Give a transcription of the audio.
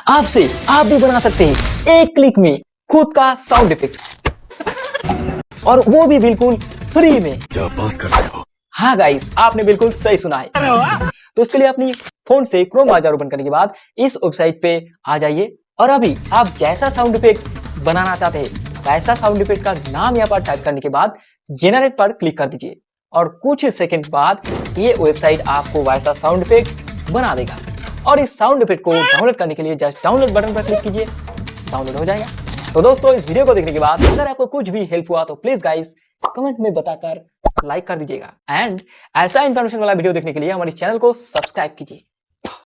आपसे आप भी बना सकते हैं एक क्लिक में खुद का साउंड इफेक्ट, और वो भी बिल्कुल फ्री में। क्या बात कर रहे हो? हाँ गाइस, आपने बिल्कुल सही सुना है। तो इसके लिए अपनी फोन से क्रोम ब्राउज़र ओपन करने के बाद इस वेबसाइट पे आ जाइए, और अभी आप जैसा साउंड इफेक्ट बनाना चाहते हैं वैसा साउंड इफेक्ट का नाम यहाँ पर टाइप करने के बाद जेनरेट पर क्लिक कर दीजिए, और कुछ सेकंड बाद ये वेबसाइट आपको वैसा साउंड इफेक्ट बना देगा। और इस साउंड इफेक्ट को डाउनलोड करने के लिए जस्ट डाउनलोड बटन पर क्लिक कीजिए, डाउनलोड हो जाएगा। तो दोस्तों, इस वीडियो को देखने के बाद अगर आपको कुछ भी हेल्प हुआ तो प्लीज गाइस कमेंट में बताकर लाइक कर दीजिएगा, एंड ऐसा इन्फॉर्मेशन वाला वीडियो देखने के लिए हमारे चैनल को सब्सक्राइब कीजिए।